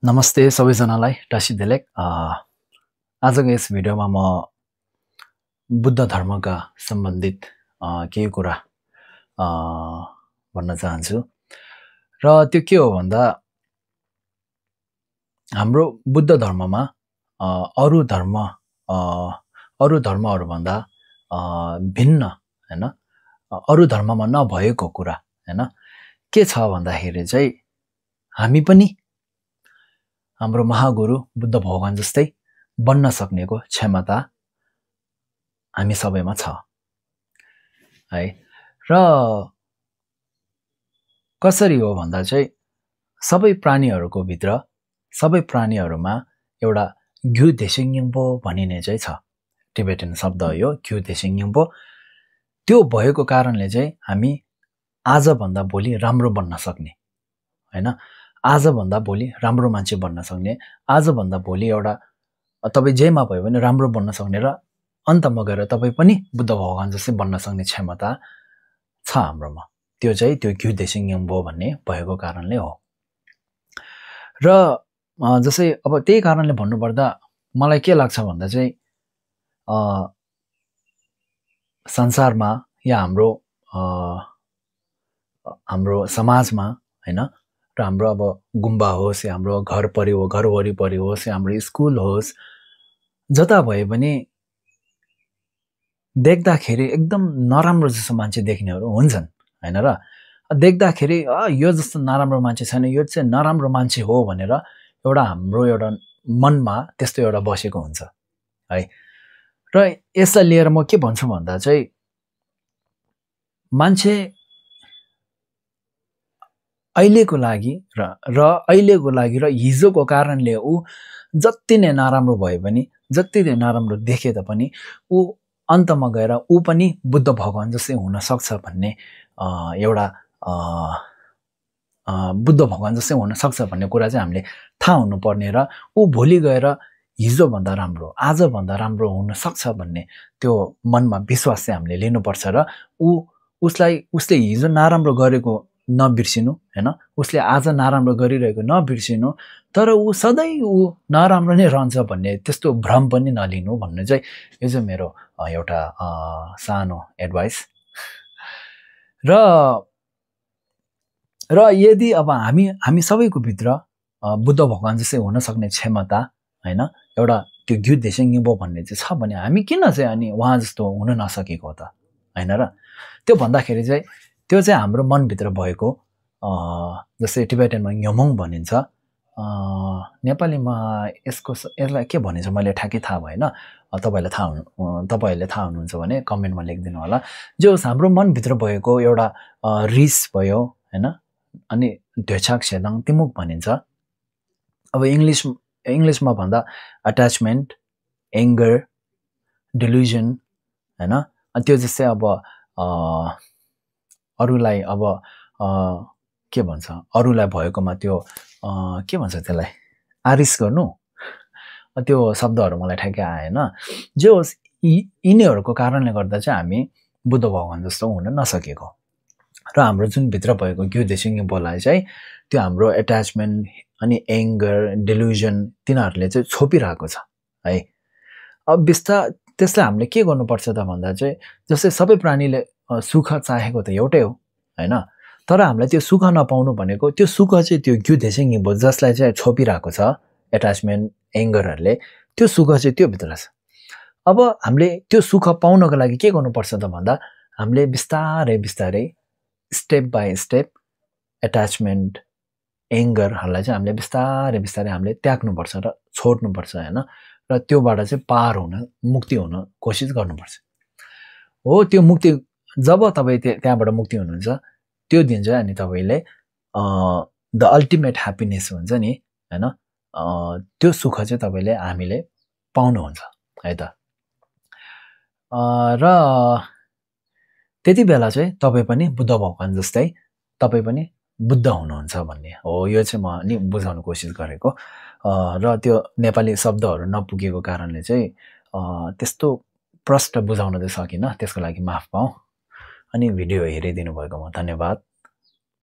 नमस्ते सबैजनालाई टासी देलेक आजको यस भिडियोमा म बुद्ध धर्मका सम्बन्धित केही कुरा भन्न चाहन्छु र त्यो के हो भन्दा हाम्रो बुद्ध धर्ममा अरु धर्महरु भन्दा भिन्न हैन अरु धर्ममा नभएको कुरा हैन के छ भन्दाखेरि चाहिँ हामी पनि हाम्रो महागुरु बुद्ध भगवान जस्तै बन्न सक्नेको क्षमता हामी सबैमा छ है र कसरी हो भन्दा चाहिँ सबै प्राणीहरुमा एउटा ग्यु देसिङयिङपो भनिने चाहिँ छ टिबेटन शब्द हो यो ग्यु देसिङयिङपो त्यो भएको कारणले चाहिँ हामी आज भन्दा भोलि राम्रो बन्न सक्ने हैन आज भन्दा भोलि राम्रो मान्छे बन्न सक्ने आज भन्दा भोलि एउटा तपाई जेमा भयो भने राम्रो बन्न सक्ने र अन्तमा गएर तपाई पनि बुद्ध भगवान जस्तै बन्न सक्ने क्षमता छ हाम्रोमा त्यो चाहिँ त्यो ग्यु देसिङयिङपो भन्ने भएको कारणले हो र जसै अब त्यही कारणले भन्नुपर्दा मलाई के लाग्छ भन्दा चाहिँ संसारमा या हाम्रो समाजमा हैन र हाम्रो अब गुम्बा होस् या हाम्रो घर वरिपरि होस् या हाम्रो स्कुल होस् जता भए पनि देख्दाखेरि एकदम नराम्रो जस्तो मान्छे देख्नेहरु हुन्छन् हैन र देख्दाखेरि यो जस्तो नराम्रो मान्छे छैन यो चाहिँ नराम्रो मान्छे हो भनेर हाम्रो एउटा मनमा त्यस्तो एउटा बसेको हुन्छ है र यसलाई लिएर म के भन्छु भन्दा चाहिँ मान्छे अहिलेको लागि र हिजोको कारणले उ जति नै नराम्रो भए पनि जति नै नराम्रो देखे तापनि उ अन्तमा गएर उ पनि बुद्ध भगवान जस्तै हुन सक्छ भन्ने एउटा बुद्ध भगवान जस्तै हुन सक्छ भन्ने कुरा चाहिँ हामीले थाहा हुनुपर्ने र उ भोलि गएर हिजो भन्दा राम्रो आज भन्दा राम्रो हुन सक्छ भन्ने त्यो मनमा विश्वास चाहिँ हामीले लिनुपर्छ र उसले हिजो नराम्रो गरेको नबिर्सिनु हैन उसले आज नराम्रो गरिरहेको नबिर्सिनु तर उ सधैँ उ नराम्रो नै रहन्छ भन्ने त्यस्तो भ्रम पनि नलिनु भन्ने चाहिँ यो चाहिँ मेरो एउटा सानो एडभाइस र यदि अब हामी सबैको भित्र बुद्ध भगवान जस्तै हुन सक्ने क्षमता हैन एउटा त्यो ग्यु देसिङयिङपो भन्ने चाहिँ छ भने हामी किन चाहिँ अनि उहाँ जस्तो हुन नसकेको त हैन र त्यो भन्दाखेरि चाहिँ त्यो चाहिँ हाम्रो मन भित्र भएको जस्तै टिबेटनमा न्योमोङ भनिन्छ नेपालीमा यसलाई के भनिन्छ मैले ठ्याक्कै थाहा भएन तपाईहरुले थाहा हुनुहुन्छ भने कमेन्टमा लेखिदिनु होला जो हाम्रो मन भित्र भएको एउटा रिस भयो हैन अनि ध्वेछाक छेदाङ तिमुक भनिन्छ अब इंग्लिशमा भन्दा अट्याचमेन्ट एंगर डिल्युजन हैन अनि त्यो जस्तै अब अरुलाई अब के भन्छ अरुलाई भएकोमा त्यो के भन्छ त्यसलाई आरिस गर्नु त्यो शब्दहरु मलाई ठ्याक्कै आएन जो यिनीहरुको कारणले गर्दा चाहिँ हामी बुद्ध भगवान जस्तो हुन नसकेको र हाम्रो जुन भित्र भएको ग्यु देसिङयिङपोलाई चाहिँ त्यो हाम्रो अट्याचमेन्ट अनि एंगर डिल्युजन तिनीहरुले चाहिँ छोपिरहेको छ है अब त्यसलाई हामीले के गर्नुपर्छ त भन्दा चाहिँ जस्तै सबै प्राणीले सुख चाहेको त एउटै हो हैन तर हामीलाई त्यो सुख नपाउनु भनेको त्यो सुख चाहिँ त्यो ग्यु देसिङयिङपो जसलाई चाहिँ छोपिरहेको छ अट्याचमेन्ट एंगरहरुले त्यो सुख चाहिँ त्यो भित्र छ अब हामीले त्यो सुख पाउनको लागि के गर्नुपर्छ त भन्दा हामीले बिस्तारै स्टेप बाइ स्टेप अट्याचमेन्ट एंगरहरुलाई चाहिँ हामीले बिस्तारै हामीले त्याग्नुपर्छ र छोड्नुपर्छ हैन र त्योबाट चाहिँ पार हुन मुक्ति हुन कोसिस गर्नुपर्छ हो त्यो मुक्ति जब तपाई त्यहाँबाट मुक्ति हुनुहुन्छ त्यो दिन चाहिँ अनि तपाईले द अल्टिमेट ह्याप्पीनेस हुन्छ नि हैन त्यो सुख चाहिँ तपाईले हामीले पाउनुहुन्छ है त र त्यति बेला चाहिँ तपाई पनि बुद्ध भगवान जस्तै तपाई पनि बुद्ध हुनुहुन्छ भन्ने हो यो चाहिँ म नि बुझाउन कोसिस गरेको र त्यो नेपाली शब्दहरु नपुगेको कारणले चाहिँ त्यस्तो प्रष्ट बुझाउन चाहिँ सकिन त्यसको लागि माफ पाऊ अनि भिडियो हेरिदिनु भएकोमा धन्यवाद